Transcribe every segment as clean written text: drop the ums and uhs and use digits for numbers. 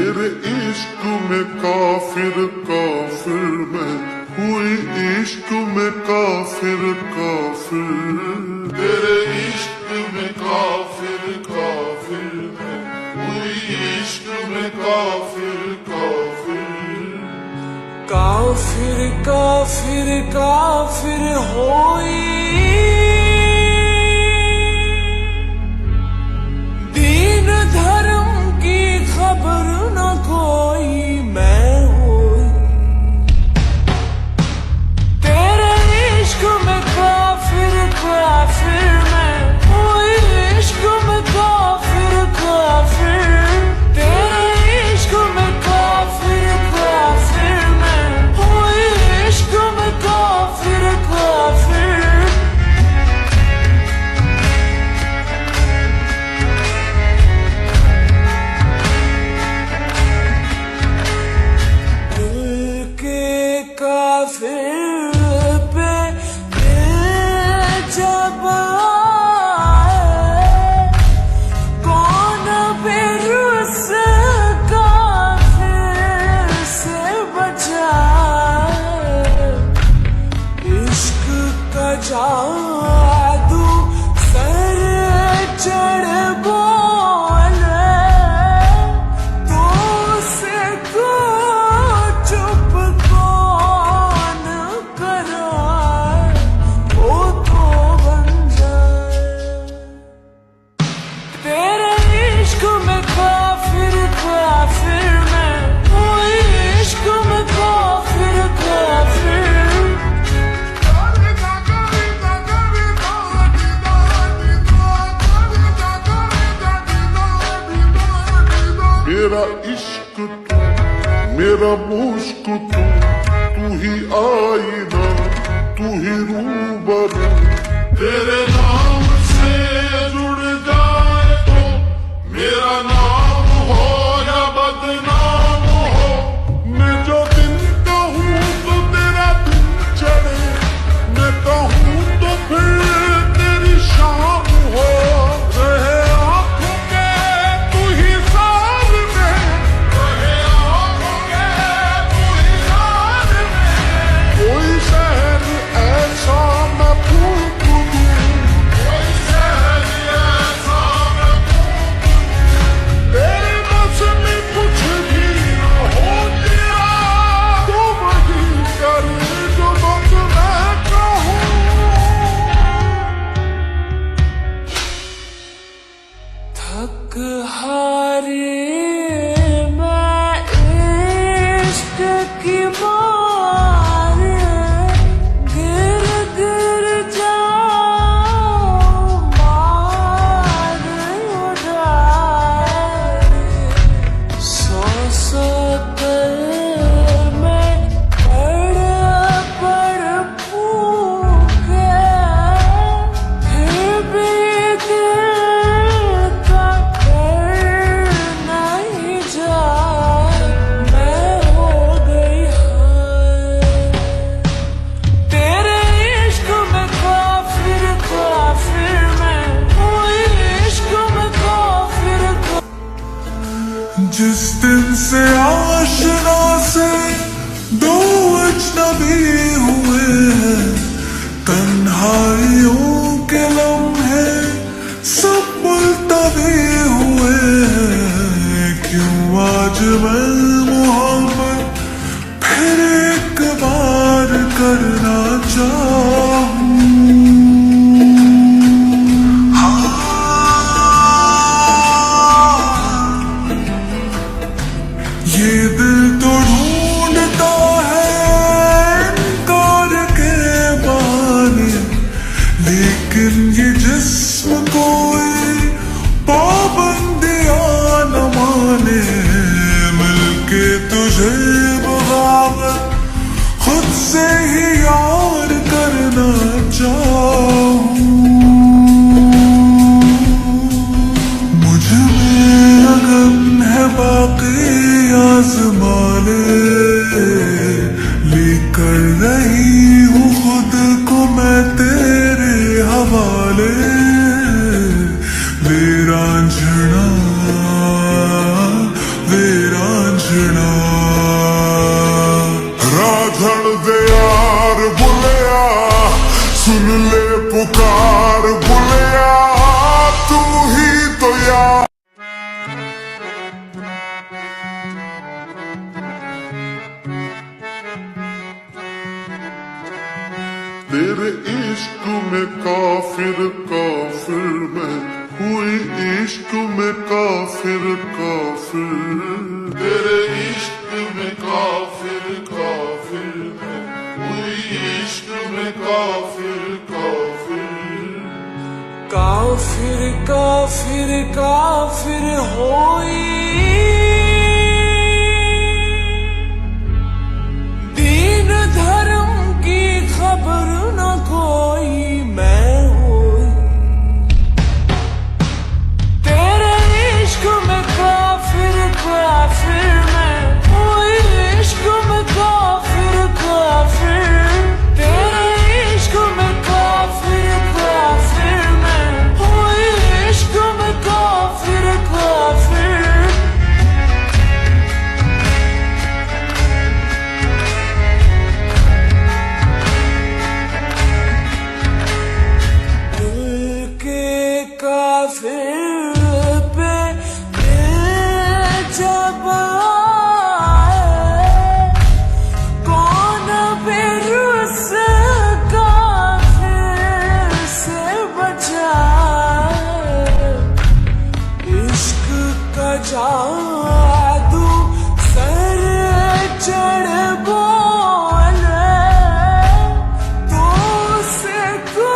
तेरे इश्क में काफिर काफिर मैं हुई, इश्क में काफिर काफिर। तेरे इश्क में काफिर काफिर मैं हुई, इश्क में काफिर काफिर। काफिर काफिर काफिर होई, दीन धर्म की खबर न कोई मैं होई। तेरे इश्क में काफिर काफिर मैं हुई, इश्क में काफिर काफिर। तेरे इश्क में काफिर काफिर मैं हुई, इश्क में काफिर काफिर। काफिर पे जब आए, कौन बिरुस काफिर से बचाए। इश्क का जादू सर चढ़ बोले, तो से को चुप कौन कराए, वो तो बन जाए। तेरे इश्क में काफिर काफिर मैं हुई, इश्क में काफिर काफिर। मेरा इश्क तू, मेरा मुश्क तू, तू ही आईना, तू ही रूबरू। तेरे नाम से जुड़ जाए तो मेरा नाम हो या बदनाम हो। मैं जो दिन कहूँ तो तेरा दिन चढ़े, मैं कहूँ तो फिर तेरी शाम हो। रहे आँखों के तू ही साथ में, रहे आँखों के तू ही साथ में। कोई शहर ऐसा मैं फूंक दूँ, कोई शहर ऐसा मैं फूंक दूँ। तेरे बस में कुछ भी न हो तेरा, तो वही कर जो बस मैं कहूँ। थक हारे मैं इश्क की मारे, गिर गिर जाऊं मार उड़ाए। सौ सौ कर मैं पड़ फूके, फिर भी दिल का डर नहीं जाए। मैं हो गई हाय, तेरे इश्क में काफिर काफिर मैं हुई, इश्क में काफिर काफिर। जिस दिन से आशना से दो अजनबी हुए हैं, तन्हाइयों के लम्हे सब मुल्तवी हुए हैं। क्यों आज मैं मोहब्बत फिर एक बार करना चाहूं। ये दिल तो ढूंढता है इनकार के बहाने, लेकिन ये जिस्म कोई पाबंदियां न माने। मिलके तुझे बगावत खुद से ही यार करना चाहूं। मुझ में अगन है बाकी आज़मा ले, लेकर रही हूँ खुद को मैं तेरे हवाले। सुन ले पुकार बुलिया तू ही तो यार तेरे इश्क में काफिर काफिर मैं हुई इश्क में काफिर काफिर तेरे इश्क में काफिर काफिर मैं हुई इश्क में काफिर काफिर काफिर काफिर काफिर होई दीन धर्म की खबर न कोई मैं होई तेरे इश्क में काफिर काफिर मैं हुई इश्क में काफिर काफिर तेरे इश्क में काफिर काफिर मैं हुई इश्क में काफिर काफिर काफिर पे जब आए कौन फिर उस काफिर से बचाए इश्क का जादू सर चढ़ बोले तो से को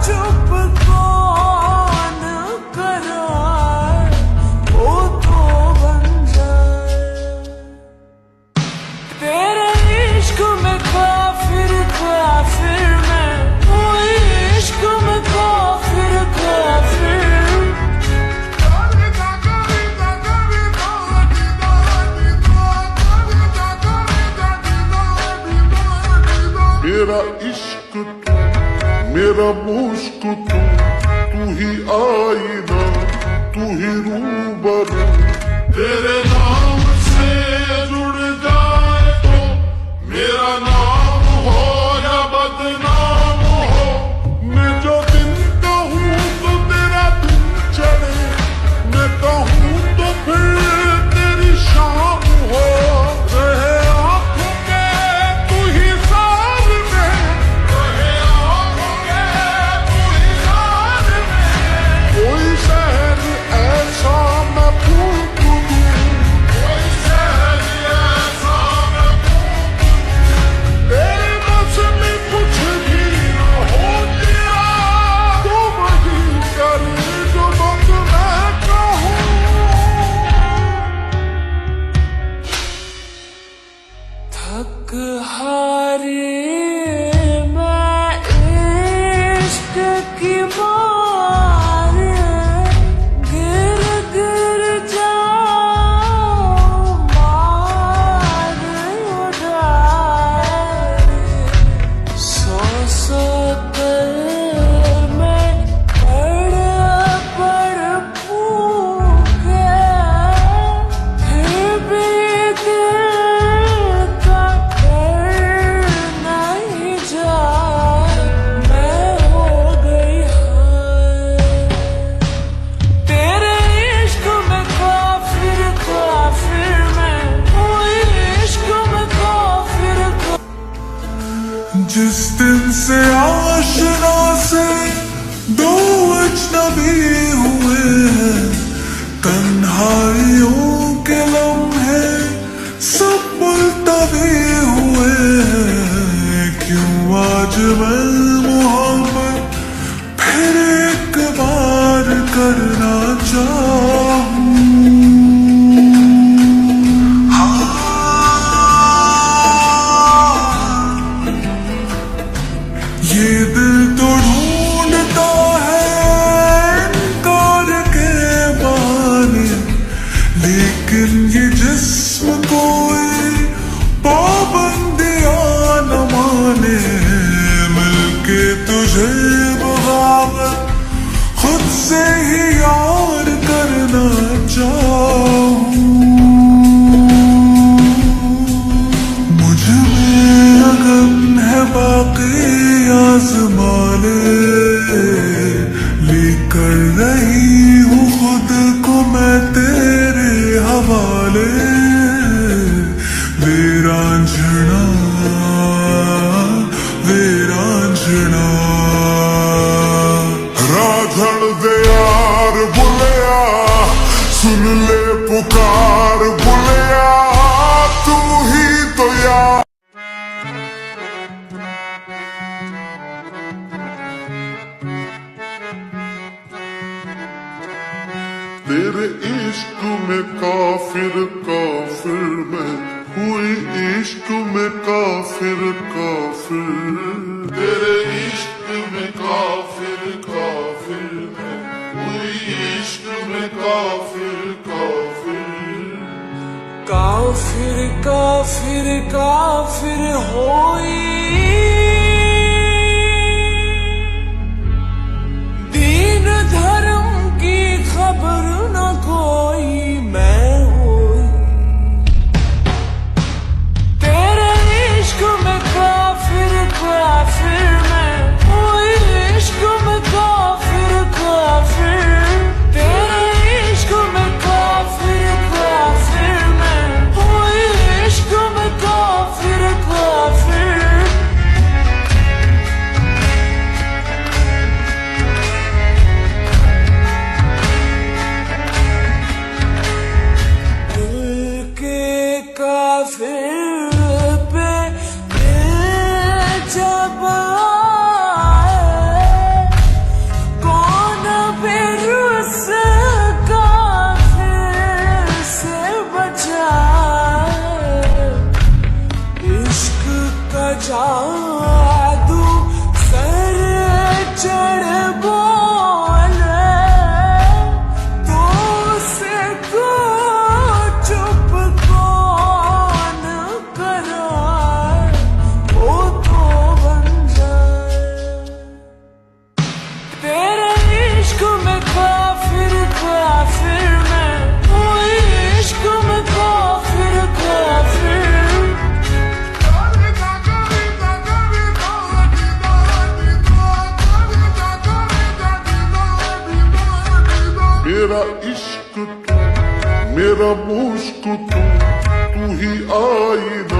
चुप कौन कराए वो तो बन जाए तेरे इश्क में काफिर काफिर मैं हुई इश्क में काफिर काफिर मेरा इश्क तू मेरा मुश्क तू ही आईना तू ही रूबरू तेरे नाम से जुड़ जाए तो मेरा नाम हो या बदनाम हो मैं जो दिन कहूँ तो तेरा दिन चढ़े मैं कहूँ तो फिर तेरी शाम हो रहे आँखों के तू ही सामने रहे आँखों के तू ही सामने कोई शहर ऐसा मैं फूक दूँ कोई शहर ऐसा मैं फूक दूँ तेरे बस में कुछ भी न हो तेरा तो वही कर जो बस मैं कहूँ थक हारे मैं इश्क की मार गिर गिर जाऊं मार उड़ाए सौ सौ कर मैं पड़ फूके फिर भी दिल का डर नहीं जाए मैं हो गई हाय तेरे इश्क में काफिर काफिर मैं हुई इश्क में काफिर जिस दिन से आशना से दो अजनबी हुए हैं तन्हाइयों के लम्हे सब मुल्तवी हुए हैं क्यों आज मैं मोहब्बत फिर एक बार करना चाहूं ये दिल तो ढूंढता है इनकार के बहाने लेकिन ये जिस्म कोई पाबंदियां न माने मिलके तुझे बगावत खुद से ही यार करना चाहूं मुझ में अगन है बाकी आजमा ले कर रही हूँ खुद को मैं तेरे हवाले वे रांझना राझण दे यार बुलिया सुन ले पुकार बुलिया तू ही तो यार तेरे इश्क में काफिर काफिर मैं हुई इश्क में काफिर काफिर तेरे इश्क में काफिर काफिर मैं हुई इश्क में काफिर काफिर काफिर काफिर काफिर होई दीन धर्म की खबर न कोई मैं हुई तेरे इश्क में काफिर काफिर मैं हुई इश्क में काफिर काफिर तेरे इश्क में काफिर काफिर मैं हुई इश्क में काफिर काफिर काफिर पे जब आए कौन फिर उस काफिर से बचाए इश्क का जादू सर चढ़ बोले तो से को चुप कौन कराए वो तो बन जाए तेरे इश्क में काफिर काफिर मैं हुई इश्क में काफिर काफिर मेरा इश्क तू मेरा मुश्क तू ही आई ना